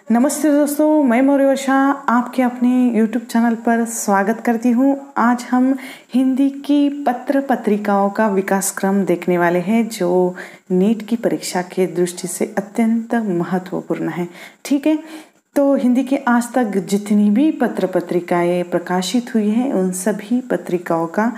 नमस्ते दोस्तों, मैं मौर्यवर्षा आपके अपने YouTube चैनल पर स्वागत करती हूँ। आज हम हिंदी की पत्र पत्रिकाओं का विकास क्रम देखने वाले हैं जो नीट की परीक्षा के दृष्टि से अत्यंत महत्वपूर्ण है। ठीक है, तो हिंदी के आज तक जितनी भी पत्र पत्रिकाएँ प्रकाशित हुई हैं उन सभी पत्रिकाओं का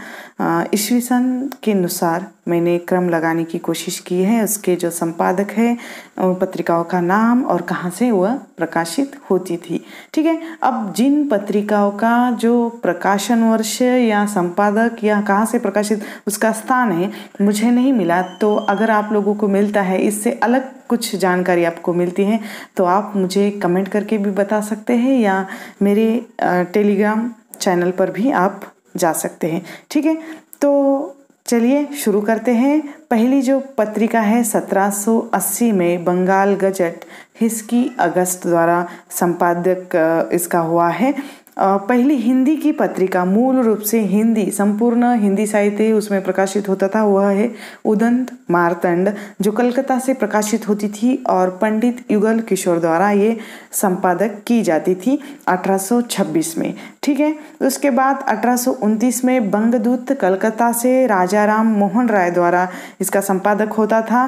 ईस्वी सन के अनुसार मैंने क्रम लगाने की कोशिश की है। उसके जो संपादक है, पत्रिकाओं का नाम और कहाँ से वह प्रकाशित होती थी। ठीक है, अब जिन पत्रिकाओं का जो प्रकाशन वर्ष या संपादक या कहाँ से प्रकाशित उसका स्थान है मुझे नहीं मिला, तो अगर आप लोगों को मिलता है, इससे अलग कुछ जानकारी आपको मिलती है तो आप मुझे कमेंट करके भी बता सकते हैं या मेरे टेलीग्राम चैनल पर भी आप जा सकते हैं। ठीक है, तो चलिए शुरू करते हैं। पहली जो पत्रिका है 1780 में बंगाल गजट हिस्की अगस्त द्वारा संपादक इसका हुआ है। पहली हिंदी की पत्रिका मूल रूप से हिंदी संपूर्ण हिंदी साहित्य उसमें प्रकाशित होता था, वह है उदंत मार्तंड, जो कलकत्ता से प्रकाशित होती थी और पंडित युगल किशोर द्वारा ये संपादक की जाती थी 1826 में। ठीक है, उसके बाद 1829 में बंगदूत कलकत्ता से राजाराम मोहन राय द्वारा इसका संपादक होता था।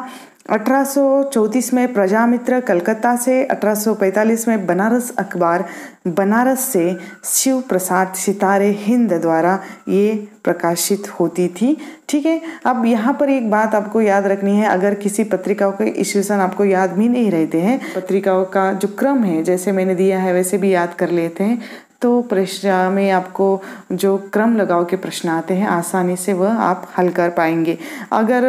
1834 में प्रजामित्र कलकत्ता से, 1845 में बनारस अखबार बनारस से शिव प्रसाद सितारे हिंद द्वारा ये प्रकाशित होती थी। ठीक है, अब यहाँ पर एक बात आपको याद रखनी है, अगर किसी पत्रिकाओं के ईस्वी सन आपको याद भी नहीं रहते हैं, पत्रिकाओं का जो क्रम है जैसे मैंने दिया है वैसे भी याद कर लेते हैं, तो परीक्षा में आपको जो क्रम लगाओ के प्रश्न आते हैं आसानी से वह आप हल कर पाएंगे। अगर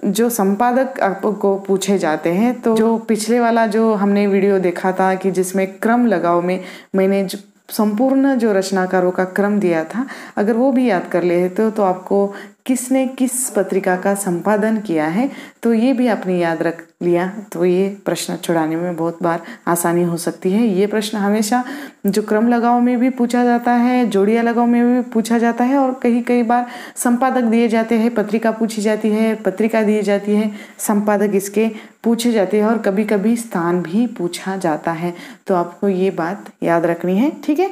जो संपादक आपको पूछे जाते हैं तो जो पिछले वाला जो हमने वीडियो देखा था कि जिसमें क्रम लगाओ में मैंने जो संपूर्ण जो रचनाकारों का क्रम दिया था, अगर वो भी याद कर लेते तो आपको किसने किस पत्रिका का संपादन किया है तो ये भी आपने याद रख लिया तो ये प्रश्न छुड़ाने में बहुत बार आसानी हो सकती है। ये प्रश्न हमेशा जो क्रम लगाओ में भी पूछा जाता है, जोड़िया लगाओ में भी पूछा जाता है और कई बार संपादक दिए जाते हैं, पत्रिका पूछी जाती है, पत्रिका दी जाती है, संपादक इसके पूछे जाते हैं और कभी कभी स्थान भी पूछा जाता है, तो आपको ये बात याद रखनी है। ठीक है,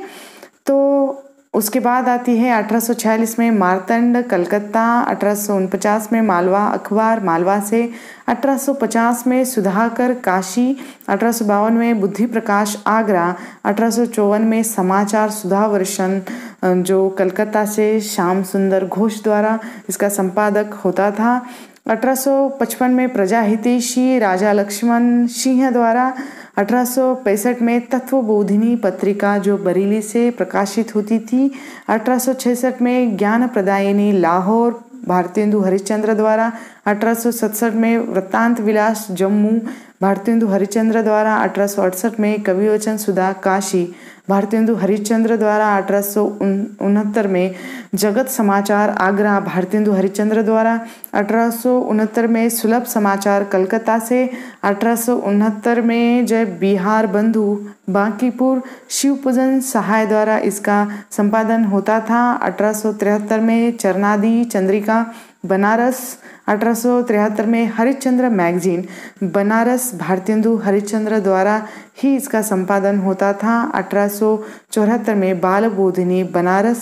तो उसके बाद आती है 1846 में मार्तंड कलकत्ता, 1849 में मालवा अखबार मालवा से, 1850 में सुधाकर काशी, 1852 में बुद्धि प्रकाश आगरा, 1854 में समाचार सुधावर्षन जो कलकत्ता से श्याम सुंदर घोष द्वारा इसका संपादक होता था, 1855 में प्रजा हितैषी राजा लक्ष्मण सिंह द्वारा, 1865 में तत्वबोधिनी पत्रिका जो बरेली से प्रकाशित होती थी, 1866 में ज्ञान प्रदायिनी लाहौर भारतेंदु हरिश्चंद्र द्वारा, 1867 में वृत्तांत विलास जम्मू भारतेंदु हरिश्चंद्र द्वारा, 1868 में कविवचन सुधा काशी भारतेंदु हरिश्चंद्र द्वारा, 1869 में जगत समाचार आगरा भारतेंदु हरिश्चंद्र द्वारा, 1869 में सुलभ समाचार कलकत्ता से, 1869 में जय बिहार बंधु बांकीपुर शिवपूजन सहाय द्वारा इसका संपादन होता था, 1873 में चरनादी चंद्रिका बनारस, 1873 में हरिश्चंद्र मैगजीन बनारस भारतेंदु हरिश्चंद्र द्वारा ही इसका संपादन होता था, 1874 में बाल बोधिनी बनारस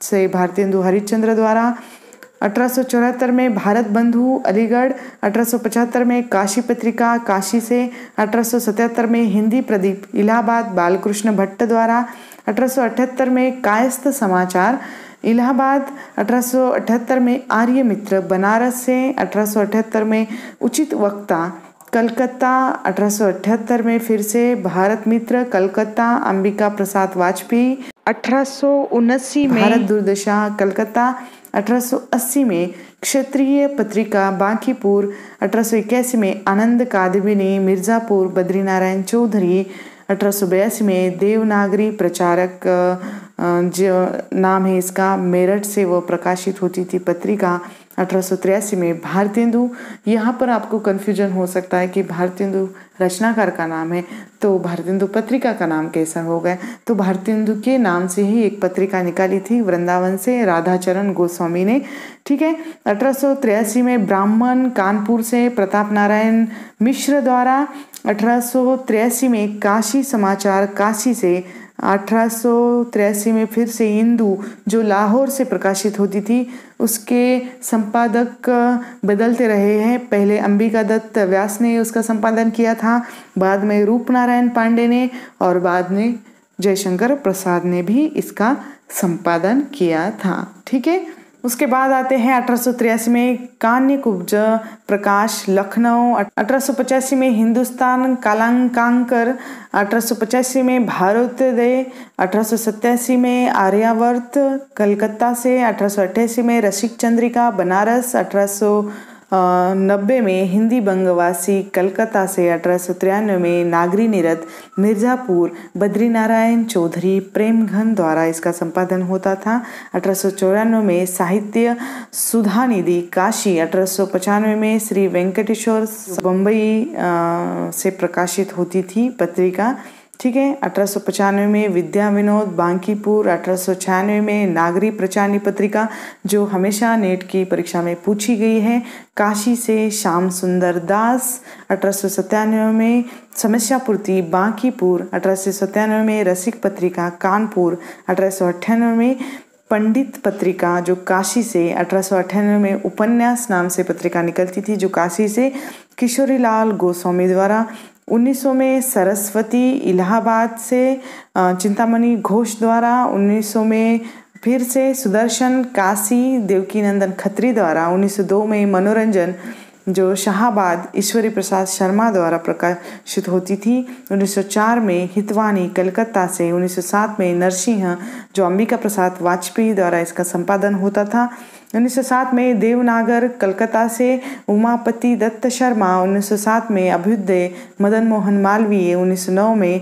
से भारतेंदु हरिश्चंद्र द्वारा, 1874 में भारत बंधु अलीगढ़, 1875 में काशी पत्रिका काशी से, 1877 में हिंदी प्रदीप इलाहाबाद बालकृष्ण भट्ट द्वारा, 1878 में कायस्थ समाचार इलाहाबाद, 1878 में आर्य मित्र बनारस से, 1878 में उचित वक्ता कलकत्ता, 1878 में फिर से भारत मित्र कलकत्ता अंबिका प्रसाद वाजपेयी, 1879 में भारत दुर्दशा कलकत्ता, 1880 में क्षत्रिय पत्रिका बांकीपुर, 1881 में आनंद कादम्बिनी मिर्ज़ापुर बद्रीनारायण चौधरी, 1882 में देवनागरी प्रचारक जो नाम है इसका मेरठ से वो प्रकाशित होती थी पत्रिका, 1883 में भारतेंदु, यहाँ पर आपको कन्फ्यूजन हो सकता है कि भारतेंदु रचनाकार का नाम है तो भारतेंदु पत्रिका का नाम कैसा हो गया। तो भारतेंदु के नाम से ही एक पत्रिका निकाली थी वृंदावन से राधाचरण गोस्वामी ने। ठीक है। 1883 में ब्राह्मण कानपुर से प्रताप नारायण मिश्र द्वारा, 1883 में काशी समाचार काशी से, 1883 में फिर से हिंदू जो लाहौर से प्रकाशित होती थी उसके संपादक बदलते रहे हैं। पहले अंबिका दत्त व्यास ने उसका संपादन किया था, बाद में रूपनारायण पांडे ने और बाद में जयशंकर प्रसाद ने भी इसका संपादन किया था। ठीक है। उसके बाद आते हैं 1883 में कान्यकुब्ज प्रकाश लखनऊ, 1885 में हिंदुस्तान कालांकांकर, 1885 में भारतोदय, 1887 में आर्यावर्त कलकत्ता से, 1888 में रसिक चंद्रिका बनारस, 1890 में हिंदी बंगवासी कलकत्ता से, 1893 में नागरी निरत मिर्जापुर बद्रीनारायण चौधरी प्रेमघन द्वारा इसका संपादन होता था, 1894 में साहित्य सुधानिधि काशी, 1895 में श्री वेंकटेश्वर बम्बई से प्रकाशित होती थी पत्रिका। ठीक है। 1895 में विद्या विनोद बांकीपुर, 1896 में नागरी प्रचारणी पत्रिका जो हमेशा नेट की परीक्षा में पूछी गई है काशी से श्याम सुंदर दास, 1897 में समस्या पूर्ति बांकीपुर, 1897 में रसिक पत्रिका कानपुर, 1898 में पंडित पत्रिका जो काशी से, 1898 में उपन्यास नाम से पत्रिका निकलती थी जो काशी से किशोरीलाल गोस्वामी द्वारा, 1900 में सरस्वती इलाहाबाद से चिंतामणि घोष द्वारा, 1900 में फिर से सुदर्शन काशी देवकीनंदन खत्री द्वारा, 1902 में मनोरंजन जो शाहाबाद ईश्वरी प्रसाद शर्मा द्वारा प्रकाशित होती थी, 1904 में हितवानी कलकत्ता से, 1907 में नरसिंह जो अंबिका प्रसाद वाजपेयी द्वारा इसका संपादन होता था, 1907 में देवनागर कलकत्ता से उमापति दत्त शर्मा, 1907 में अभ्युदय मदन मोहन मालवीय, 1909 में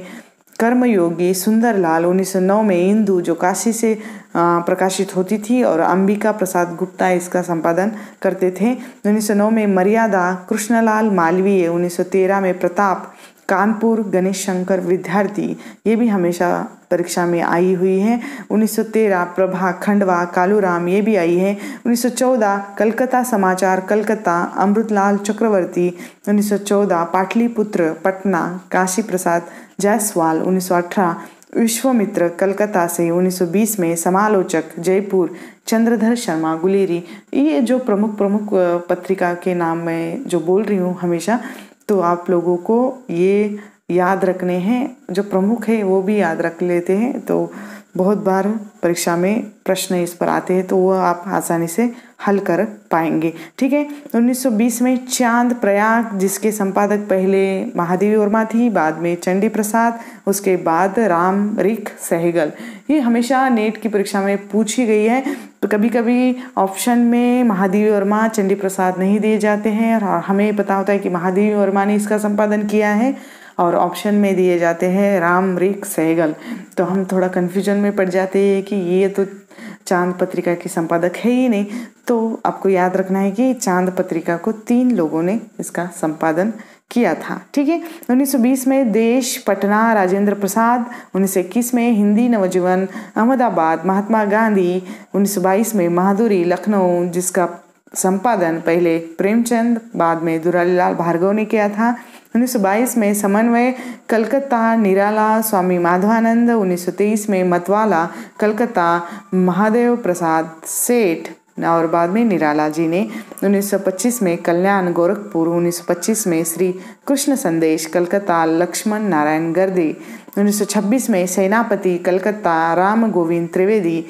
कर्मयोगी सुंदरलाल, 1909 में इंदु जो काशी से प्रकाशित होती थी और अंबिका प्रसाद गुप्ता इसका संपादन करते थे, 1909 में मर्यादा कृष्णलाल मालवीय, 1913 में प्रताप कानपुर गणेश शंकर विद्यार्थी, ये भी हमेशा परीक्षा में आई हुई है, 1913 प्रभा खंडवा कालूराम, ये भी आई है, 1914 कलकत्ता समाचार कलकत्ता अमृतलाल चक्रवर्ती, 1914 पाटलिपुत्र पटना काशी प्रसाद जायसवाल, 1918 विश्वामित्र कलकत्ता से, 1920 में समालोचक जयपुर चंद्रधर शर्मा गुलेरी। ये जो प्रमुख पत्रिका के नाम मैं जो बोल रही हूँ हमेशा, तो आप लोगों को ये याद रखने हैं, जो प्रमुख है वो भी याद रख लेते हैं तो बहुत बार परीक्षा में प्रश्न इस पर आते हैं तो वो आप आसानी से हल कर पाएंगे। ठीक है। 1920 में चांद प्रयाग जिसके संपादक पहले महादेवी वर्मा थी, बाद में चंडी प्रसाद, उसके बाद राम रिक सहगल। ये हमेशा नेट की परीक्षा में पूछी गई है। तो कभी कभी ऑप्शन में महादेवी वर्मा चंडी प्रसाद नहीं दिए जाते हैं और हमें पता होता है कि महादेवी वर्मा ने इसका संपादन किया है और ऑप्शन में दिए जाते हैं राम रिक सहगल। तो हम थोड़ा कन्फ्यूजन में पड़ जाते हैं कि ये तो चांद पत्रिका के संपादक है ही नहीं। तो आपको याद रखना है कि चांद पत्रिका को 3 लोगों ने इसका संपादन किया था। ठीक है। 1920 में देश पटना राजेंद्र प्रसाद, 1921 में हिंदी नवजीवन अहमदाबाद महात्मा गांधी, 1922 में माधुरी लखनऊ जिसका संपादन पहले प्रेमचंद बाद में दुलारीलाल भार्गव ने किया था, 1922 में समन्वय कलकत्ता निराला स्वामी माधवानंद, 1923 में मतवाला कलकत्ता महादेव प्रसाद सेठ और बाद में निराला जी ने, 1925 में कल्याण गोरखपुर, 1925 में श्री कृष्ण संदेश कलकत्ता लक्ष्मण नारायण गर्दे, 1926 में सेनापति कलकत्ता राम गोविंद त्रिवेदी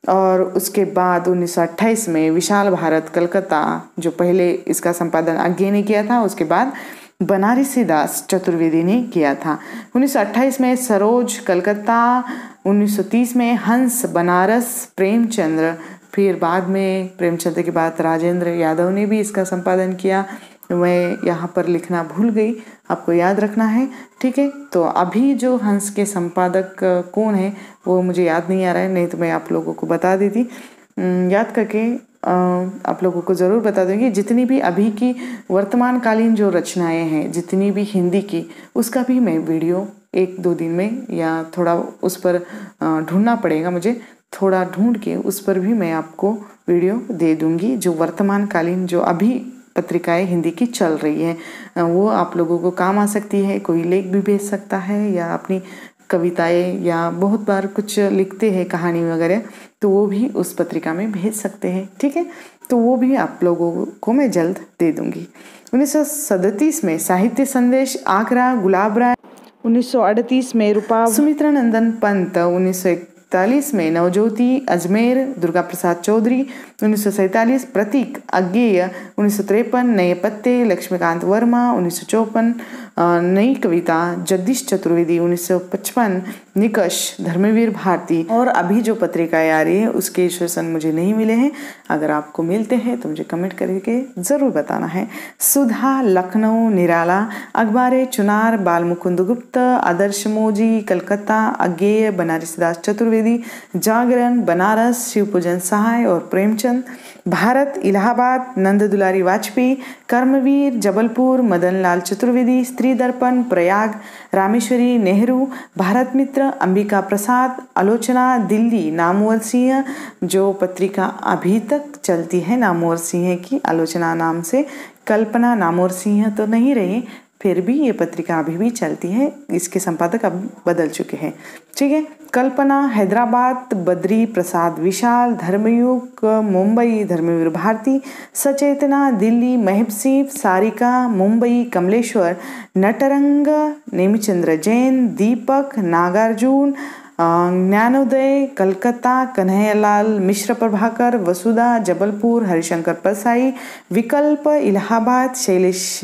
और उसके बाद 1928 में विशाल भारत कलकत्ता जो पहले इसका संपादन आज्ञे ने किया था, उसके बाद बनारसी दास चतुर्वेदी ने किया था। 1928 में सरोज कलकत्ता, 1930 में हंस बनारस प्रेमचंद्र, फिर बाद में प्रेमचंद्र के बाद राजेंद्र यादव ने भी इसका संपादन किया। मैं यहाँ पर लिखना भूल गई, आपको याद रखना है। ठीक है। तो अभी जो हंस के संपादक कौन है वो मुझे याद नहीं आ रहा है, नहीं तो मैं आप लोगों को बता देती। याद करके आप लोगों को ज़रूर बता दूंगी। जितनी भी अभी की वर्तमानकालीन जो रचनाएं हैं, जितनी भी हिंदी की, उसका भी मैं वीडियो 1-2 दिन में, या थोड़ा उस पर ढूंढना पड़ेगा मुझे, थोड़ा ढूंढ के उस पर भी मैं आपको वीडियो दे दूंगी। जो वर्तमानकालीन जो अभी पत्रिकाएं हिंदी की चल रही है वो आप लोगों को काम आ सकती है। कोई लेख भी भेज सकता है, या अपनी कविताएं, या बहुत बार कुछ लिखते हैं कहानी वगैरह, तो वो भी उस पत्रिका में भेज सकते हैं। ठीक है, तो वो भी आप लोगों को मैं जल्द दे दूंगी। 1937 में साहित्य संदेश आगरा गुलाब राय, 1938 में रूपा सुमित्रा नंदन पंत, 1941 में नवज्योति अजमेर दुर्गा प्रसाद चौधरी, 1947 प्रतीक अज्ञेय, 1953 नए पत्ते लक्ष्मीकांत वर्मा, 1954 नई कविता जगदीश चतुर्वेदी, 1955 निकष धर्मवीर भारती। और अभी जो पत्रिकाएं आ रही है उसके इश्यूशन मुझे नहीं मिले हैं। अगर आपको मिलते हैं तो मुझे कमेंट करके ज़रूर बताना है। सुधा लखनऊ निराला, अखबार चुनार बालमुकुंद गुप्त, आदर्श मोजी कलकत्ता, अज्ञेय बनारसीदास चतुर्वेदी, जागरण बनारस शिवपूजन सहाय और प्रेमचंद, भारत इलाहाबाद नंद दुलारी वाजपेयी, कर्मवीर जबलपुर मदन लाल चतुर्वेदी, स्त्री दर्पण प्रयाग रामेश्वरी नेहरू, भारत मित्र अंबिका प्रसाद, आलोचना दिल्ली नामवर सिंह, जो पत्रिका अभी तक चलती है नामवर सिंह की, आलोचना नाम से। कल्पना नामवर सिंह तो नहीं रही, फिर भी ये पत्रिका अभी भी चलती है। इसके संपादक अब बदल चुके हैं। ठीक है, कल्पना हैदराबाद बद्री प्रसाद विशाल, धर्मयुग मुंबई धर्मवीर भारती, सचेतना दिल्ली महब सिंह, सारिका मुंबई कमलेश्वर, नटरंग नेमिचंद्र जैन, दीपक नागार्जुन, ज्ञानोदय कलकत्ता कन्हैयालाल मिश्र प्रभाकर, वसुधा जबलपुर हरिशंकर परसाई, विकल्प इलाहाबाद शैलेश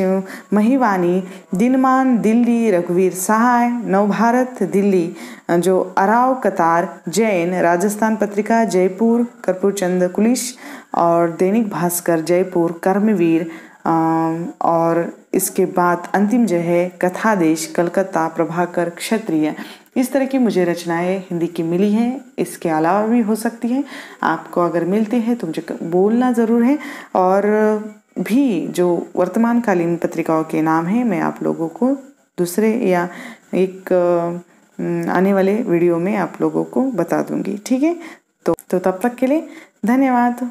महिवानी, दिनमान दिल्ली रघुवीर सहाय, नवभारत दिल्ली जो अराव कतार जैन, राजस्थान पत्रिका जयपुर कर्पूरचंद कुलिश, और दैनिक भास्कर जयपुर कर्मवीर, और इसके बाद अंतिम जो है कथादेश कलकत्ता प्रभाकर क्षत्रिय। इस तरह की मुझे रचनाएं हिंदी की मिली हैं। इसके अलावा भी हो सकती हैं, आपको अगर मिलती है तो मुझे बोलना ज़रूर है। और भी जो वर्तमानकालीन पत्रिकाओं के नाम हैं मैं आप लोगों को दूसरे या एक आने वाले वीडियो में आप लोगों को बता दूंगी। ठीक है, तो तब तक के लिए धन्यवाद।